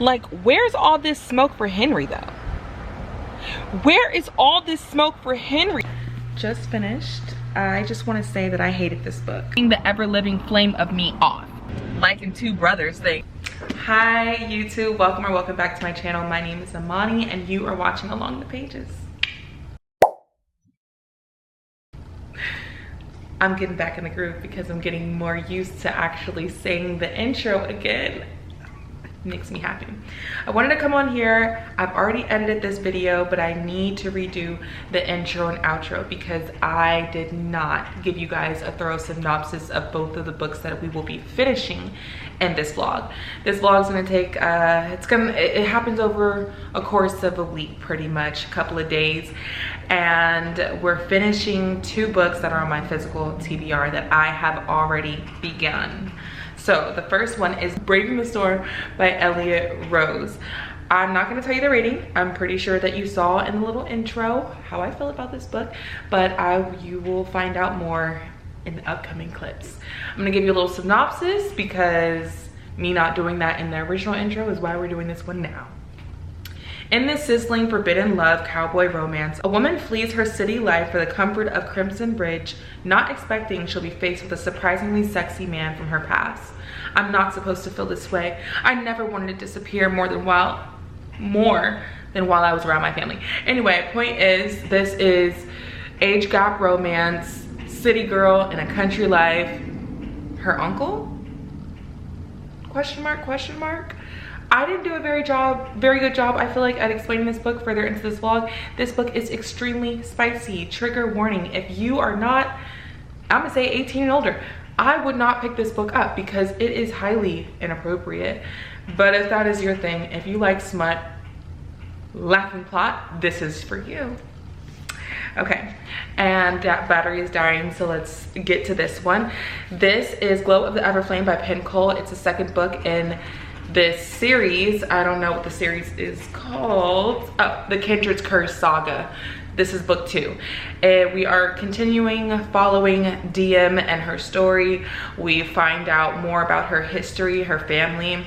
Like, where's all this smoke for Henry though? Where is all this smoke for Henry? Just finished. I just want to say that I hated this book. The ever-living flame of me off. Like in Two Brothers thing. Hi YouTube, welcome back to my channel. My name is Amani and you are watching Along the Pages. I'm getting back in the groove because I'm getting more used to actually saying the intro again. Makes me happy. I wanted to come on here. I've already edited this video, but I need to redo the intro and outro because I did not give you guys a thorough synopsis of both of the books that we will be finishing in this vlog. This vlog is gonna take, it happens over a course of a week, pretty much, a couple of days. And we're finishing 2 books that are on my physical TBR that I have already begun. So the first one is Braving the Storm by Elliot Rose. I'm not gonna tell you the rating. I'm pretty sure that you saw in the little intro how I feel about this book, but you will find out more in the upcoming clips. I'm gonna give you a little synopsis because me not doing that in the original intro is why we're doing this one now. In this sizzling forbidden love cowboy romance, a woman flees her city life for the comfort of Crimson Bridge, not expecting she'll be faced with a surprisingly sexy man from her past. I'm not supposed to feel this way. I never wanted to disappear more than while I was around my family. Anyway, point is, this is age gap romance, city girl in a country life. Her uncle? Question mark, question mark? I didn't do a very good job, I feel like, at explaining this book further into this vlog. This book is extremely spicy. Trigger warning. If you are not, I'm gonna say 18 and older, I would not pick this book up because it is highly inappropriate. But if that is your thing, if you like smut, laughing plot, this is for you. Okay, and that battery is dying, so let's get to this one. This is Glow of the Everflame by Pinnacle. It's the second book in this series. I don't know what the series is called. Oh, the Kindred's Curse saga. This is book 2. We are continuing following DM and her story. We find out more about her history, her family,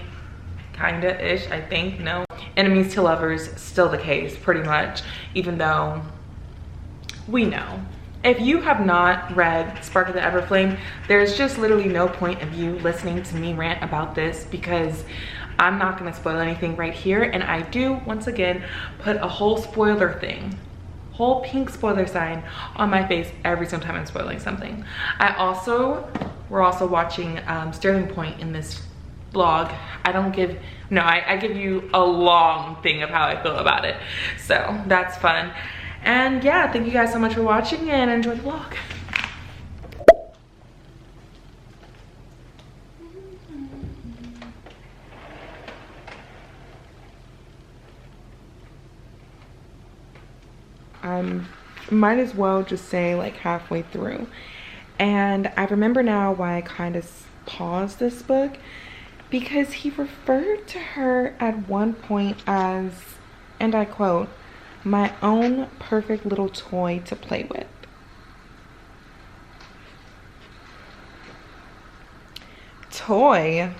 kinda-ish, I think, no. Enemies to lovers, still the case, pretty much, even though we know. If you have not read Spark of the Everflame, there's just literally no point of you listening to me rant about this because I'm not gonna spoil anything right here. And I do, once again, put a whole spoiler thing, whole pink spoiler sign on my face every single time I'm spoiling something. We're also watching Stirling Point in this vlog. I give you a long thing of how I feel about it. So that's fun. And yeah, thank you guys so much for watching and enjoy the vlog. Might as well just say like halfway through. And I remember now why I kind of paused this book, because he referred to her at one point as, and I quote, "my own perfect little toy to play with." Toy.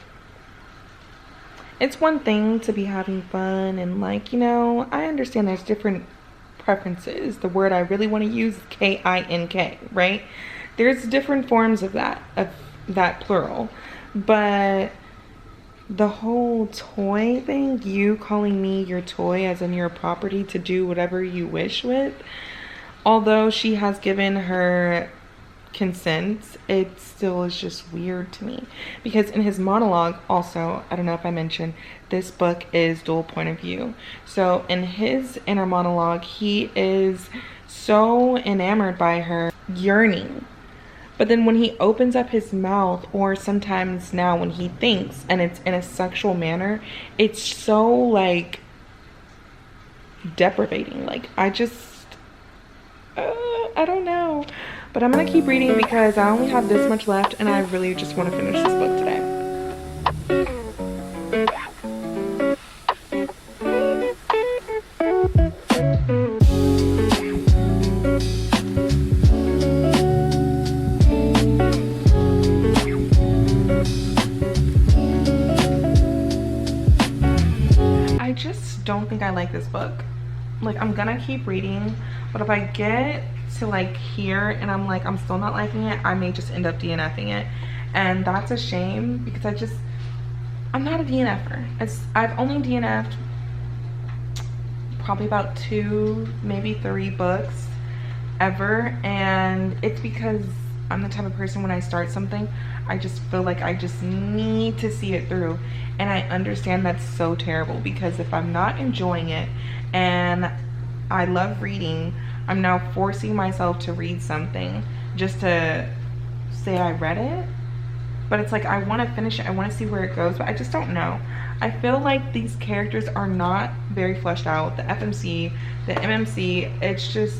It's one thing to be having fun and, like, you know, I understand there's different preferences. The word I really want to use is K-I-N-K, right? There's different forms of that plural. But the whole toy thing, you calling me your toy as in your property to do whatever you wish with, although she has given her consent, it still is just weird to me. Because in his monologue, also, I don't know if I mentioned, this book is dual point of view. So in his inner monologue, he is so enamored by her, yearning. But then when he opens up his mouth, or sometimes now when he thinks and it's in a sexual manner, it's so like deprivating. Like, I don't know. But I'm gonna keep reading because I only have this much left and I really just want to finish this book today. I just don't think I like this book. Like, I'm gonna keep reading, but if I get to like here and I'm like, I'm still not liking it, I may just end up DNFing it. And that's a shame because I'm not a DNFer. I've only DNF'd probably about 2, maybe 3 books ever, and it's because I'm the type of person, when I start something, I just feel like I just need to see it through. And I understand that's so terrible, because if I'm not enjoying it, and I love reading, I'm now forcing myself to read something just to say I read it. But it's like, I want to finish it, I want to see where it goes, but I just don't know. I feel like these characters are not very fleshed out. The FMC, the MMC, it's just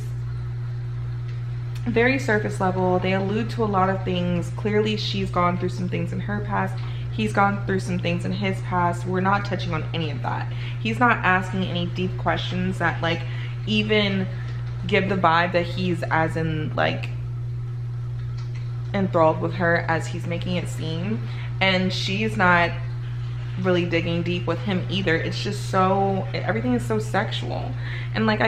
very surface level. They allude to a lot of things. Clearly she's gone through some things in her past, he's gone through some things in his past. We're not touching on any of that. He's not asking any deep questions that like even give the vibe that he's as in like enthralled with her as he's making it seem. And she's not really digging deep with him either. It's just so, everything is so sexual. And like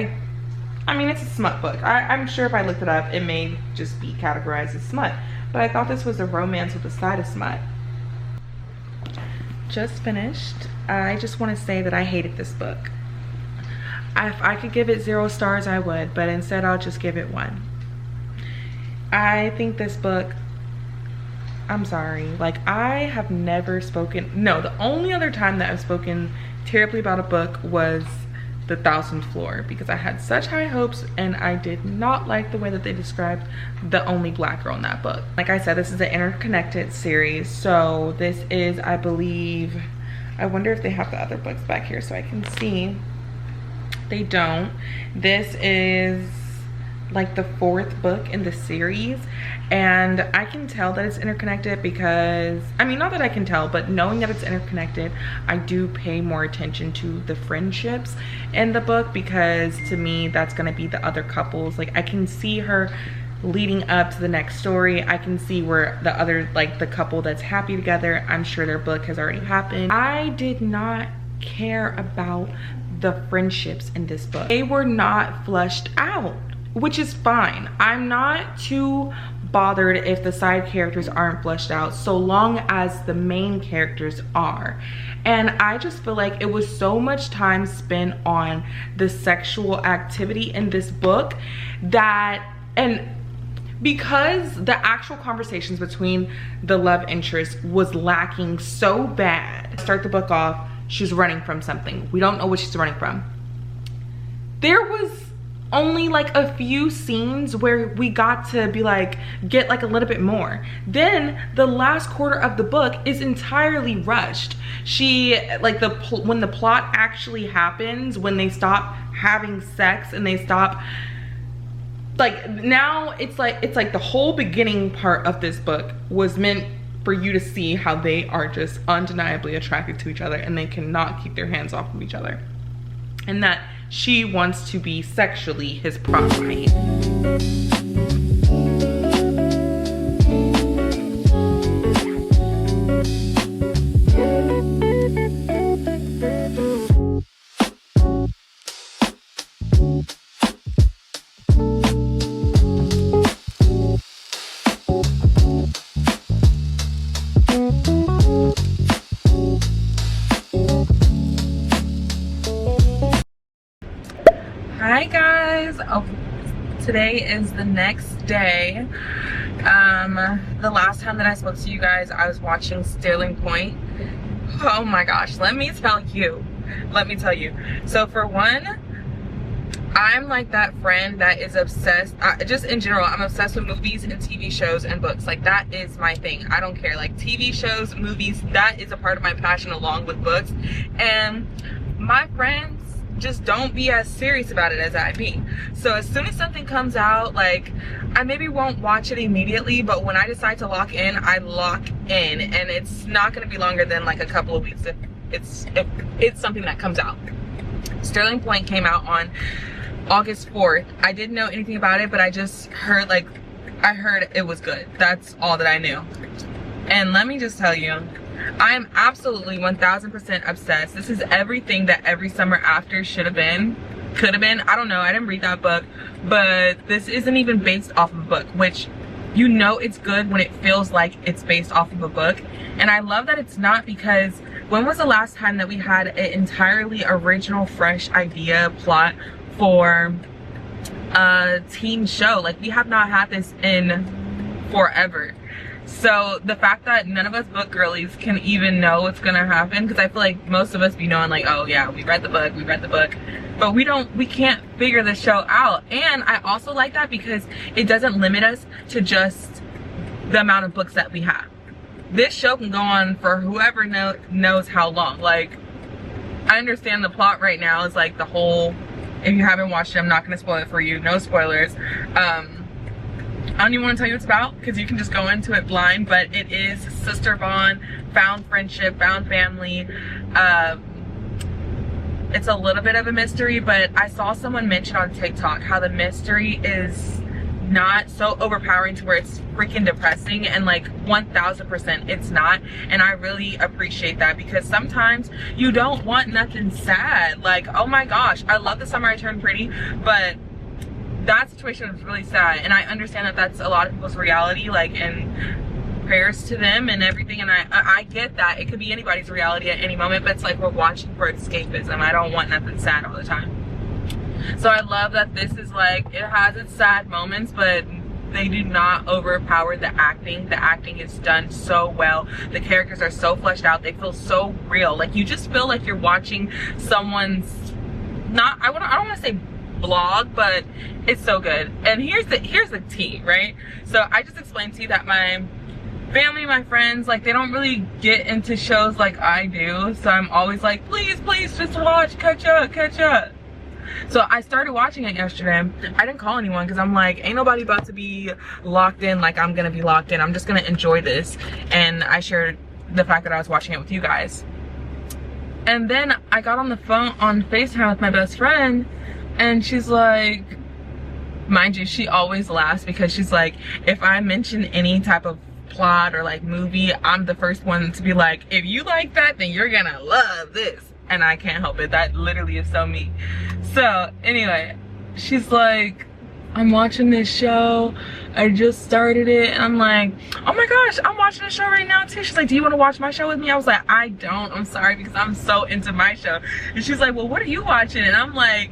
I mean, it's a smut book. I'm sure if I looked it up, it may just be categorized as smut. But I thought this was a romance with a side of smut. Just finished. I just want to say that I hated this book. If I could give it 0 stars, I would. But instead, I'll just give it 1. I think this book, I'm sorry. Like, I have never spoken. No, the only other time that I've spoken terribly about a book was The 1,000th Floor, because I had such high hopes and I did not like the way that they described the only black girl in that book. Like I said, this is an interconnected series, so this is, I believe, I wonder if they have the other books back here so I can see. They don't. This is like the 4th book in the series, and I can tell that it's interconnected because, I mean, not that I can tell, but knowing that it's interconnected, I do pay more attention to the friendships in the book, because to me that's going to be the other couples. Like, I can see her leading up to the next story. I can see where the other, like the couple that's happy together, I'm sure their book has already happened. I did not care about the friendships in this book. They were not fleshed out, which is fine. I'm not too bothered if the side characters aren't fleshed out, so long as the main characters are. And I just feel like it was so much time spent on the sexual activity in this book that, and because the actual conversations between the love interest was lacking so bad. Start the book off, she's running from something. We don't know what she's running from. There was only like a few scenes where we got to be like, get like a little bit more. Then the last quarter of the book is entirely rushed. She, like, when the plot actually happens, when they stop having sex and they stop, like, now it's like the whole beginning part of this book was meant for you to see how they are just undeniably attracted to each other and they cannot keep their hands off of each other, and that she wants to be sexually his property. Hi guys, today is the next day. The last time that I spoke to you guys, I was watching Stirling Point. Oh my gosh, let me tell you. So for one, I'm like that friend that is obsessed, just in general, I'm obsessed with movies and TV shows and books. Like, that is my thing. I don't care, like TV shows, movies, that is a part of my passion along with books. And my friends just don't be as serious about it as I be. So as soon as something comes out, like, I maybe won't watch it immediately, but when I decide to lock in, I lock in, and it's not going to be longer than like a couple of weeks if it's something that comes out. Stirling Point came out on August 4th. I didn't know anything about it, but I just heard, like, I heard it was good. That's all that I knew. And let me just tell you, I am absolutely 1000% obsessed. This is everything that Every Summer After should have been, could have been. I don't know, I didn't read that book, but this isn't even based off of a book, which you know it's good when it feels like it's based off of a book. And I love that it's not, because when was the last time that we had an entirely original, fresh idea, plot for a teen show? Like, we have not had this in forever. So the fact that none of us book girlies can even know what's gonna happen, because I feel like most of us be knowing like, oh yeah, we read the book, but we can't figure the show out. And I also like that because it doesn't limit us to just the amount of books that we have. This show can go on for whoever knows how long. Like, I understand the plot right now is like the whole, if you haven't watched it, I'm not gonna spoil it for you, no spoilers. I don't even want to tell you what it's about, because you can just go into it blind, but it is sister bond, found friendship, found family. It's a little bit of a mystery, but I saw someone mention on TikTok how the mystery is not so overpowering to where it's freaking depressing, and like 1000% it's not. And I really appreciate that, because sometimes you don't want nothing sad. Like, oh my gosh, I love The Summer I Turned Pretty, but that situation was really sad, and I understand that that's a lot of people's reality, like, and prayers to them and everything. And I get that it could be anybody's reality at any moment, but it's like we're watching for escapism. I don't want nothing sad all the time. So I love that this is like, it has its sad moments, but they do not overpower the acting. The acting is done so well. The characters are so fleshed out. They feel so real. Like, you just feel like you're watching someone's, not, I don't want to say blog, but it's so good. And here's the tea, right? So I just explained to you that my family, my friends, like, they don't really get into shows like I do. So I'm always like, please just watch, catch up. So I started watching it yesterday. I didn't call anyone because I'm like, ain't nobody about to be locked in like I'm gonna be locked in. I'm just gonna enjoy this. And I shared the fact that I was watching it with you guys. And then I got on the phone on FaceTime with my best friend, and she's like, mind you, she always laughs because she's like, if I mention any type of plot or like movie, I'm the first one to be like, if you like that, then you're gonna love this. And I can't help it. That literally is so me. So anyway, she's like, I'm watching this show, I just started it. And I'm like, oh my gosh, I'm watching a show right now too. She's like, do you want to watch my show with me? I was like, I don't, I'm sorry, because I'm so into my show. And she's like, well, what are you watching? And I'm like,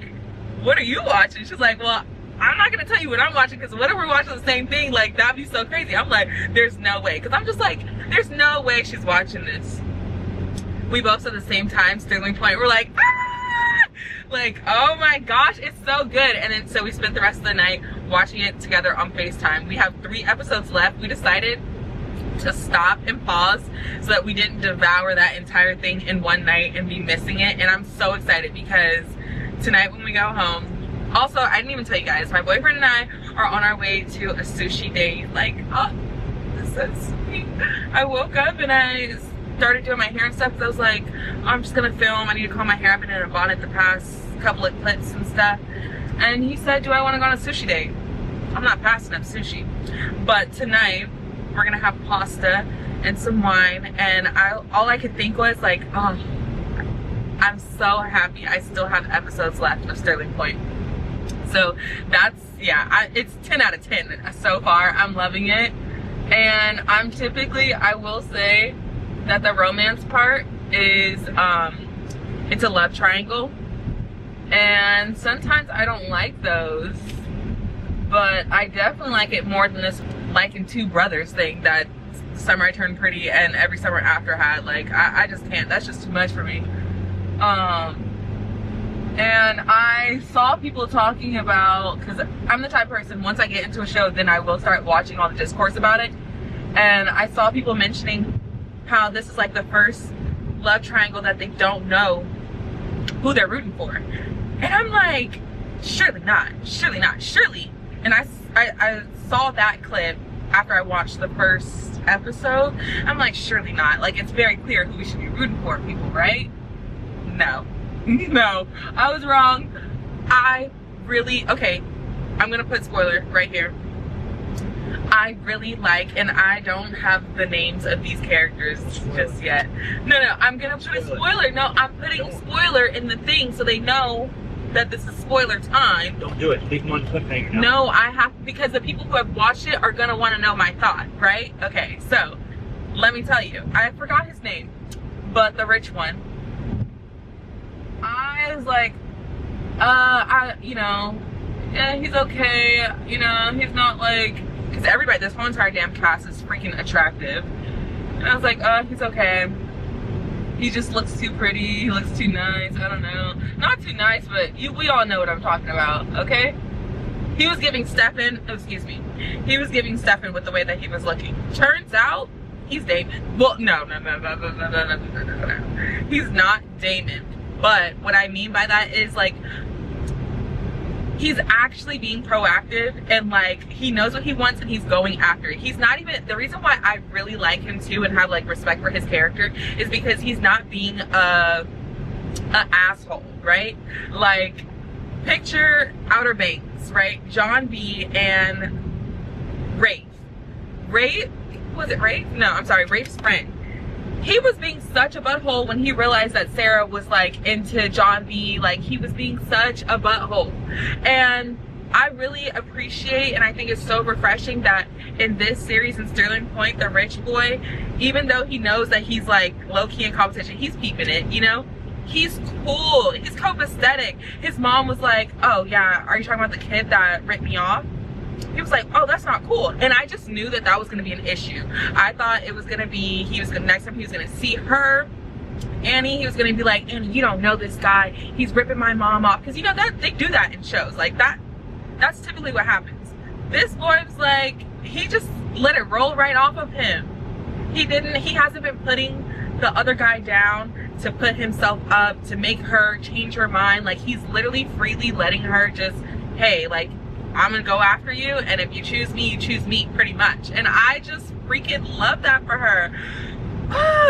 what are you watching? She's like, well, I'm not gonna tell you what I'm watching, because what if we're watching the same thing? Like, that'd be so crazy. I'm like, there's no way, because I'm just like, there's no way she's watching this. We both said at the same time, Stirling Point. We're like, ah! Like, oh my gosh, it's so good. And then so we spent the rest of the night watching it together on FaceTime. We have 3 episodes left. We decided to stop and pause so that we didn't devour that entire thing in one night and be missing it. And I'm so excited because tonight when we go home, also, I didn't even tell you guys, my boyfriend and I are on our way to a sushi date. Like, oh, this is so sweet. I woke up and I started doing my hair and stuff because I was like, oh, I'm just gonna film, I need to comb my hair. I've been in a bonnet the past couple of clips and stuff. And he said, do I want to go on a sushi date? I'm not passing up sushi. But tonight, we're gonna have pasta and some wine. And all I could think was like, oh, I'm so happy I still have episodes left of Stirling Point. So that's, yeah, it's 10 out of 10 so far. I'm loving it. And I'm typically, I will say that the romance part is, it's a love triangle. And sometimes I don't like those, but I definitely like it more than this liking two brothers thing that Summer I Turned Pretty and Every Summer After had. Like, I just can't, that's just too much for me. And I saw people talking about, because I'm the type of person, once I get into a show, then I will start watching all the discourse about it. And I saw people mentioning how this is like the first love triangle that they don't know who they're rooting for. And I'm like, surely not, surely not, surely. And I saw that clip after I watched the first episode. I'm like, surely not. Like, it's very clear who we should be rooting for, people, right? No. No, I was wrong. I really, okay, I'm gonna put spoiler right here. I really like, and I don't have the names of these characters just yet. No, I'm gonna put a spoiler. No, I'm putting a spoiler in the thing so they know that this is spoiler time. Don't do it. Leave them on cliffhanger. No, I have, because the people who have watched it are gonna want to know my thought, right? Okay, so let me tell you, I forgot his name, but the rich one. I was like, you know, yeah, he's okay. You know, he's not like, because everybody, this whole entire damn cast is freaking attractive. And I was like, he's okay. He just looks too pretty. He looks too nice. I don't know. Not too nice, but we all know what I'm talking about, okay? He was giving Stefan, excuse me. He was giving Stefan with the way that he was looking. Turns out, he's Damon. Well, no. He's not Damon. But what I mean by that is, like, he's actually being proactive, and like he knows what he wants and he's going after it. He's not even, the reason why I really like him too and have like respect for his character is because he's not being a asshole, right? Like, picture Outer Banks, right? John B and Rafe, was it Rafe? No, I'm sorry, Rafe's friend. He was being such a butthole when he realized that Sarah was like into John B. Like, he was being such a butthole. And I really appreciate, and I think it's so refreshing that in this series in Stirling Point, the rich boy, even though he knows that he's like low-key in competition, he's peeping it, you know? He's cool, he's copacetic. His mom was like, oh yeah, are you talking about the kid that ripped me off? He was like, oh, that's not cool. And I just knew that that was gonna be an issue. I thought it was gonna be, next time he was gonna see her, Annie, he was gonna be like, Annie, you don't know this guy. He's ripping my mom off. Cause you know that they do that in shows. Like that's typically what happens. This boy was like, he just let it roll right off of him. He hasn't been putting the other guy down to put himself up, to make her change her mind. Like, he's literally freely letting her just, hey, like, I'm gonna go after you, and if you choose me, you choose me, pretty much. And I just freaking love that for her.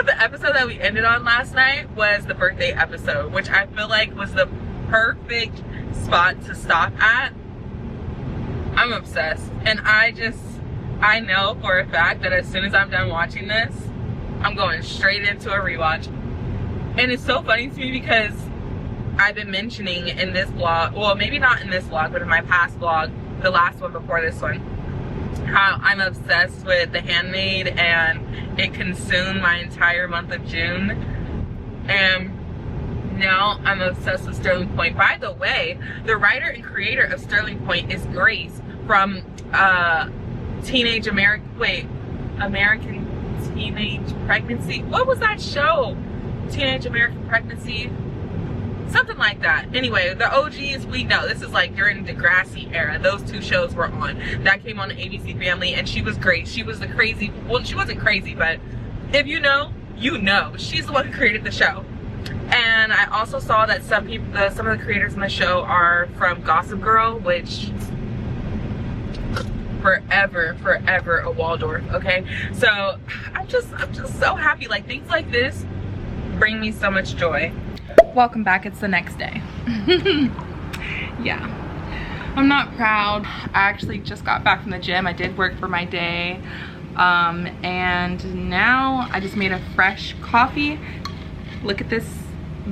The episode that we ended on last night was the birthday episode, which I feel like was the perfect spot to stop at. I'm obsessed, and I know for a fact that as soon as I'm done watching this, I'm going straight into a rewatch. And it's so funny to me because I've been mentioning in this vlog, well, maybe not in this vlog, but in my past vlog, the last one before this one, how I'm obsessed with The Handmaid, and it consumed my entire month of June. And now I'm obsessed with Stirling Point. By the way, the writer and creator of Stirling Point is Grace from American Teenage Pregnancy. What was that show? Teenage American Pregnancy? Something like that. Anyway, the OGs, we know. This is like during the Degrassi era. Those two shows were on. That came on the ABC Family, and she was great. She was the crazy, well, she wasn't crazy, but if you know, you know. She's the one who created the show. And I also saw that some people, some of the creators in the show are from Gossip Girl, which forever a Waldorf, okay? So I'm just so happy. Like, things like this bring me so much joy. Welcome back. It's the next day. Yeah, I'm not proud. I actually just got back from the gym. I did work for my day, and now I just made a fresh coffee. Look at this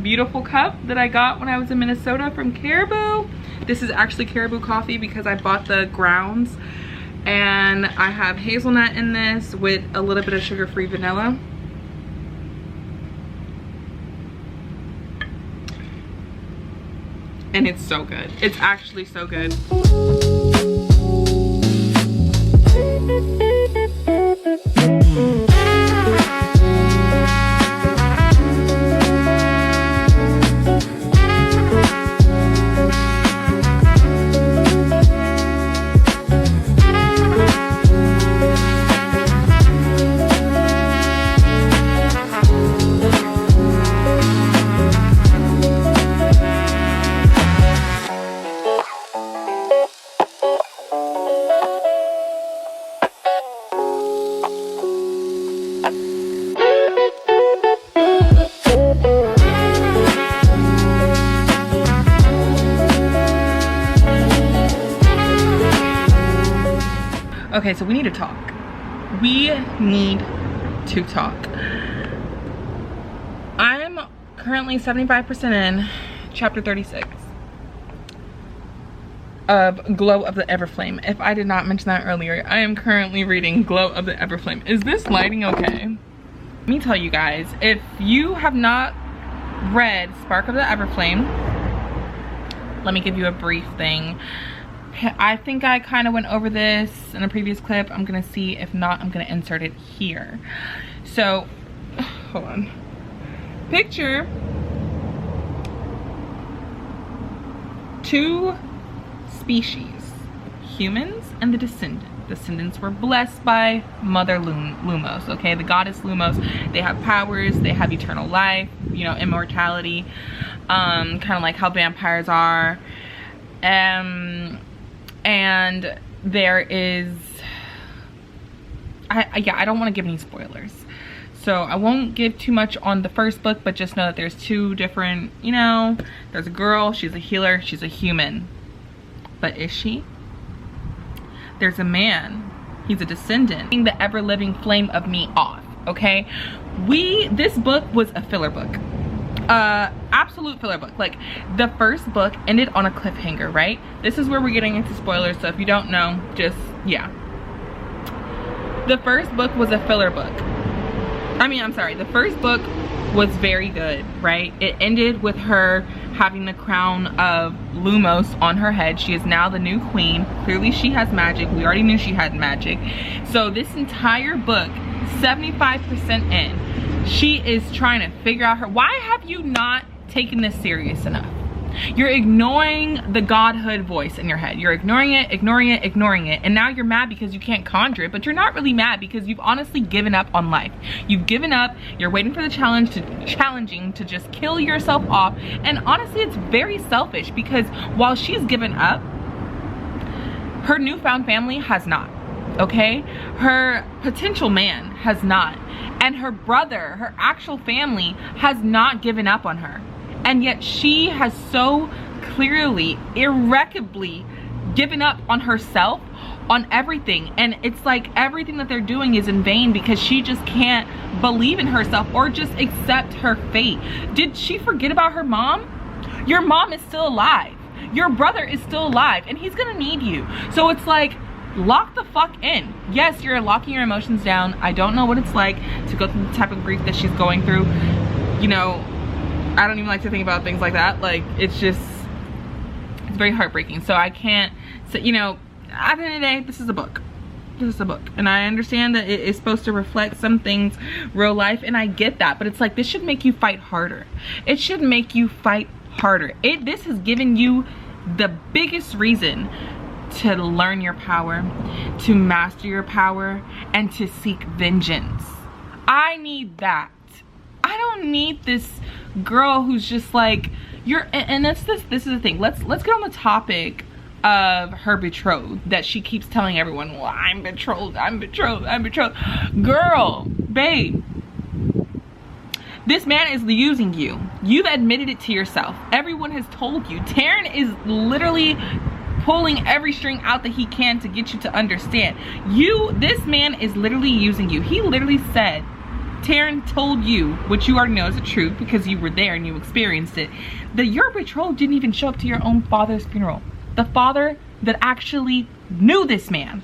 beautiful cup that I got when I was in Minnesota from Caribou. This is actually Caribou coffee because I bought the grounds, and I have hazelnut in this with a little bit of sugar-free vanilla. And it's so good. It's actually so good. Okay, so we need to talk. We need to talk. I'm currently 75% in chapter 36 of Glow of the Everflame. If I did not mention that earlier, I am currently reading Glow of the Everflame. Is this lighting okay? Let me tell you guys, if you have not read Spark of the Everflame, let me give you a brief thing. I think I kind of went over this in a previous clip. I'm gonna see. If not, I'm gonna insert it here. So, hold on. Picture two species, humans and the descendant. Descendants were blessed by Mother Lumos, okay? The goddess Lumos. They have powers, they have eternal life, you know, immortality, kind of like how vampires are. And there is, I don't want to give any spoilers, so I won't give too much on the first book, but just know that there's two different, you know, there's a girl, she's a healer, she's a human. But is she? There's a man, he's a descendant, the ever-living flame of me off, okay? This book was a filler book. Absolute filler book. Like, the first book ended on a cliffhanger, right? This is where we're getting into spoilers, so if you don't know, just, yeah. The first book was a filler book. The first book was very good, right? It ended with her having the crown of Lumos on her head. She is now the new queen. Clearly she has magic. We already knew she had magic. So this entire book, 75% in, she is trying to figure out why have you not taken this serious enough? You're ignoring the godhood voice in your head. You're ignoring it, and now you're mad because you can't conjure it, but you're not really mad because you've honestly given up on life. You've given up, you're waiting for the challenging to just kill yourself off, and honestly it's very selfish because while she's given up, her newfound family has not, okay? Her potential man has not, and her brother, her actual family, has not given up on her. And yet she has so clearly, irrecoverably given up on herself, on everything. And it's like everything that they're doing is in vain because she just can't believe in herself or just accept her fate. Did she forget about her mom? Your mom is still alive. Your brother is still alive and he's gonna need you. So it's like, lock the fuck in. Yes, you're locking your emotions down. I don't know what it's like to go through the type of grief that she's going through. You know, I don't even like to think about things like that. Like, it's very heartbreaking. So I can't say, you know, at the end of the day, this is a book. This is a book. And I understand that it is supposed to reflect some things, real life, and I get that. But it's like, this should make you fight harder. It should make you fight harder. This has given you the biggest reason to learn your power, to master your power, and to seek vengeance. I need that. I don't need this girl who's just like, this is the thing. Let's get on the topic of her betrothed that she keeps telling everyone, well, I'm betrothed, I'm betrothed, I'm betrothed. Girl, babe, this man is using you. You've admitted it to yourself. Everyone has told you. Taryn is literally pulling every string out that he can to get you to understand. This man is literally using you. He literally said, Taryn told you, which you already know is the truth because you were there and you experienced it, that your betrothed didn't even show up to your own father's funeral. The father that actually knew this man.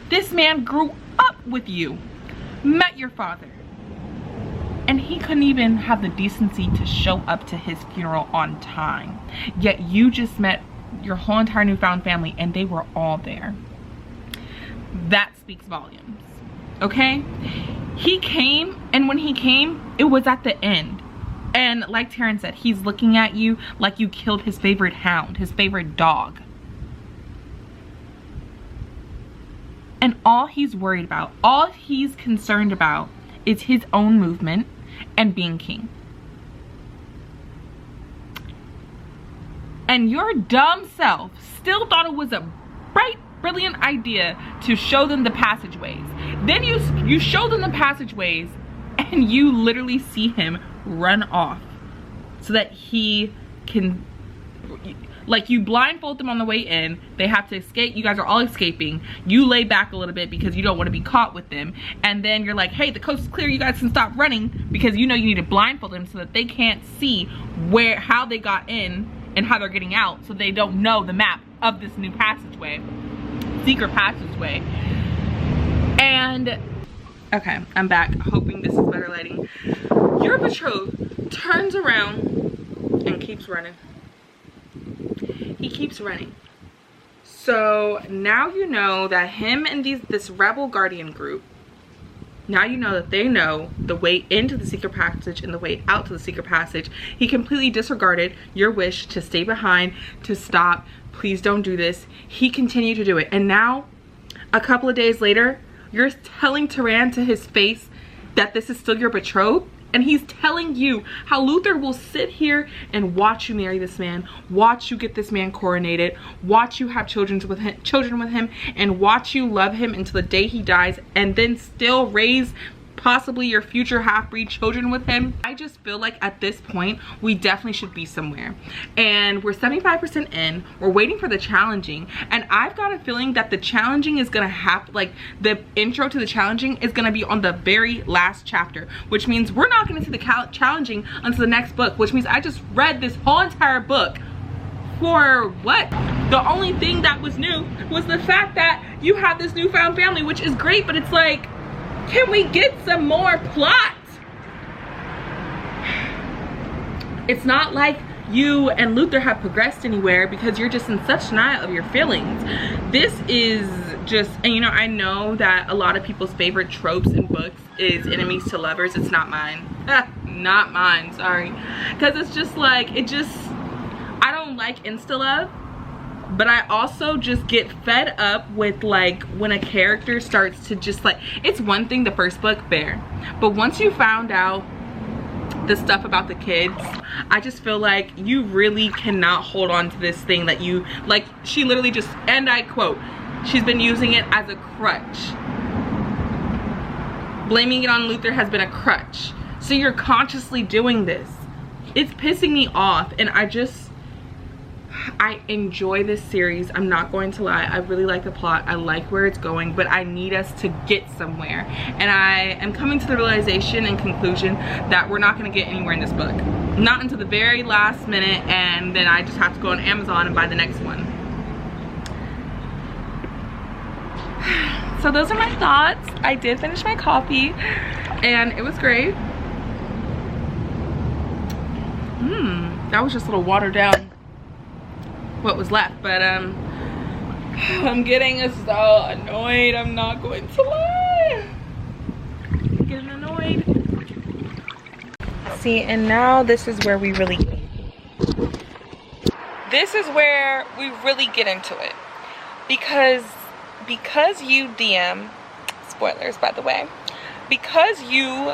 This man grew up with you, met your father, and he couldn't even have the decency to show up to his funeral on time. Yet you just met your whole entire newfound family and they were all there. That speaks volumes. Okay, he came, and when he came, it was at the end. And like Taryn said, he's looking at you like you killed his favorite hound, his favorite dog. And all he's worried about, all he's concerned about is his own movement and being king. And your dumb self still thought it was a bright, brilliant idea to show them the passageways. Then you show them the passageways and you literally see him run off so that he can like you blindfold them on the way in, they have to escape, you guys are all escaping, you lay back a little bit because you don't want to be caught with them, and then you're like, hey, the coast is clear, you guys can stop running, because you know you need to blindfold them so that they can't see how they got in and how they're getting out, so they don't know the map of this new passageway, secret passageway. And okay, I'm back, hoping this is better lighting. Your betrothed turns around and keeps running. He keeps running. So now you know that him and this rebel guardian group, now you know that they know the way into the secret passage and the way out to the secret passage. He completely disregarded your wish to stay behind, to stop, please don't do this. He continued to do it. And now, a couple of days later, you're telling Turan to his face that this is still your betrothed? And he's telling you how Luther will sit here and watch you marry this man, watch you get this man coronated, watch you have children with him, and watch you love him until the day he dies, and then still raise possibly your future half-breed children with him. I just feel like at this point we definitely should be somewhere, and we're 75% in. We're waiting for the challenging, and I've got a feeling that the challenging is gonna happen, like the intro to the challenging is gonna be on the very last chapter, which means we're not gonna see the challenging until the next book, which means I just read this whole entire book for what? The only thing that was new was the fact that you have this newfound family, which is great, but it's like, can we get some more plot? It's not like you and Luther have progressed anywhere because you're just in such denial of your feelings. This is just, and you know, I know that a lot of people's favorite tropes in books is enemies to lovers. It's not mine. Not mine, sorry. Because it's just like, I don't like insta-love. But I also just get fed up with like when a character starts to just like, it's one thing the first book, fair, but once you found out the stuff about the kids, I just feel like you really cannot hold on to this thing that you like. She literally just, and I quote, she's been using it as a crutch. Blaming it on Luther has been a crutch. So you're consciously doing this. It's pissing me off, and I enjoy this series. I'm not going to lie. I really like the plot. I like where it's going, but I need us to get somewhere. And I am coming to the realization and conclusion that we're not going to get anywhere in this book. Not until the very last minute, and then I just have to go on Amazon and buy the next one. So those are my thoughts. I did finish my coffee, and it was great. That was just a little watered down what was left, but I'm getting so annoyed. I'm not going to lie. I'm getting annoyed. See, and now this is where we really get into it, because you DM, spoilers by the way, because you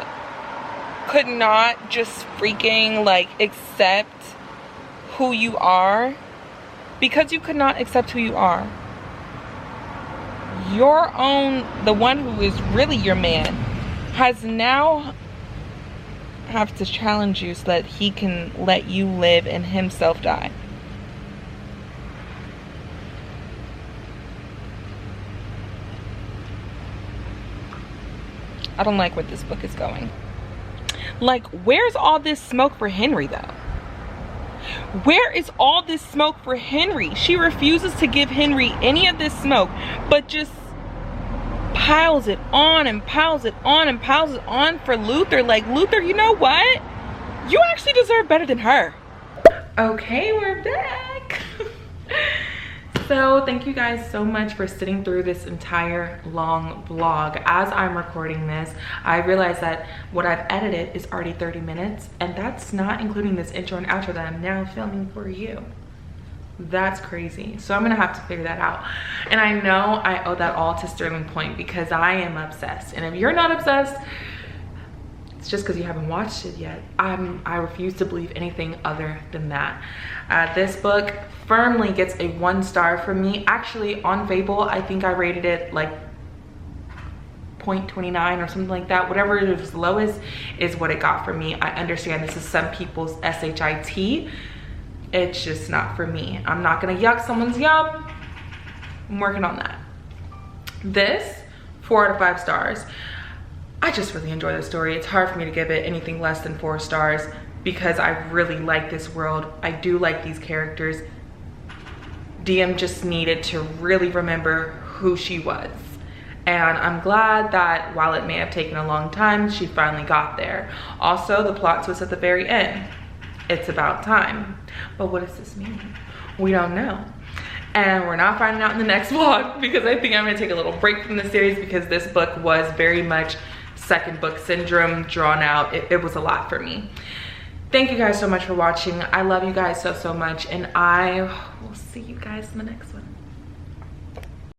could not just freaking like accept who you are. Because you could not accept who you are, the one who is really your man, has now have to challenge you so that he can let you live and himself die. I don't like where this book is going. Like, where's all this smoke for Henry though? Where is all this smoke for Henry? She refuses to give Henry any of this smoke, but just piles it on and piles it on and piles it on for Luther. Like, Luther, you know what? You actually deserve better than her. Okay, we're back. So thank you guys so much for sitting through this entire long vlog. As I'm recording this, I realized that what I've edited is already 30 minutes, and that's not including this intro and outro that I'm now filming for you. That's crazy. So I'm gonna have to figure that out. And I know I owe that all to Sterling Point because I am obsessed. And if you're not obsessed, it's just because you haven't watched it yet. I refuse to believe anything other than that. This book firmly gets a 1 star from me. Actually, on Fable, I think I rated it like 0.29 or something like that. Whatever it was lowest is what it got for me. I understand this is some people's SHIT, It's just not for me. I'm not gonna yuck someone's yum. I'm working on that. This, 4 out of 5 stars. I just really enjoy the story. It's hard for me to give it anything less than 4 stars because I really like this world. I do like these characters. DM just needed to really remember who she was. And I'm glad that while it may have taken a long time, she finally got there. Also, the plot twist at the very end. It's about time. But what does this mean? We don't know. And we're not finding out in the next vlog because I think I'm gonna take a little break from the series because this book was very much second book syndrome, drawn out. It was a lot for me. Thank you guys so much for watching. I love you guys so much, and I will see you guys in the next one.